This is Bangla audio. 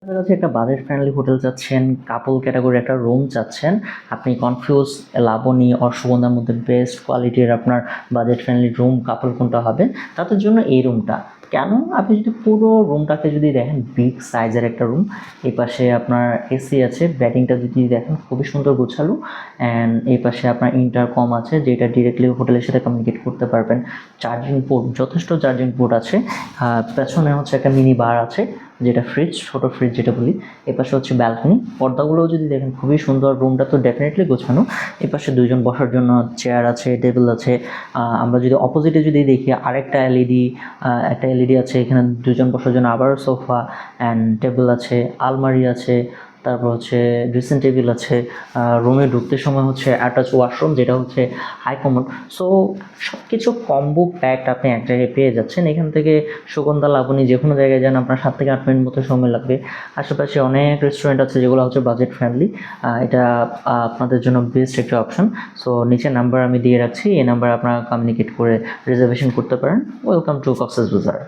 আপনার কাছে একটা বাজেট ফ্রেন্ডলি হোটেল চাচ্ছেন, কাপল ক্যাটাগরি একটা রুম চাচ্ছেন, আপনি কনফিউজ লাবণী আর সুগন্ধার মধ্যে বেস্ট কোয়ালিটির আপনার বাজেট ফ্রেন্ডলি রুম কাপল কোনটা হবে, তাদের জন্য এই রুমটা। কেন, আপনি যদি পুরো রুমটাকে যদি দেখেন, বিগ সাইজের একটা রুম, এই পাশে আপনার এসি আছে, ব্যাটিংটা যদি দেখেন খুবই সুন্দর গোছালো, অ্যান্ড এই পাশে আপনার ইন্টারকম আছে যেটা ডিরেক্টলি হোটেলের সাথে কমিউনিকেট করতে পারবেন। চার্জিং পোর্ট, যথেষ্ট চার্জিং পোর্ট আছে। পেছনে হচ্ছে একটা মিনি বার আছে, যেটা ফ্রিজ, ছোট ফ্রিজ যেটা বলি। এপাশে হচ্ছে ব্যালকনি, পর্দাগুলোও যদি দেখেন খুবই সুন্দর, রুমটা তো ডেফিনেটলি গোছানো। এপাশে দুইজন বসার জন্য চেয়ার আছে, টেবিল আছে। আমরা যদি অপোজিটে যদি দেখি, আরেকটা এলইডি আছে, এখানে দুজন বসার জন্য আবারও সোফা অ্যান্ড টেবিল আছে, আলমারি আছে, তারপর হচ্ছে ড্রেসিং টেবিল আছে। রুমে ঢুকতে সময় হচ্ছে অ্যাটাচ ওয়াশরুম, যেটা হচ্ছে হাই কমোড। সো সব কিছু কম্বো প্যাকড আপনি এক জায়গায় পেয়ে যাচ্ছেন। এখান থেকে সুগন্ধা লাবণী যে কোনো জায়গায় যান আপনার 7 থেকে 8 মিনিট মতো সময় লাগবে। আশেপাশে অনেক রেস্টুরেন্ট আছে যেগুলো হচ্ছে বাজেট ফ্রেন্ডলি। এটা আপনাদের জন্য বেস্ট একটা অপশন। সো নিচে নাম্বার আমি দিয়ে রাখছি, এই নাম্বারে আপনারা কমিউনিকেট করে রিজার্ভেশন করতে পারেন। Welcome to Cox's Bazar.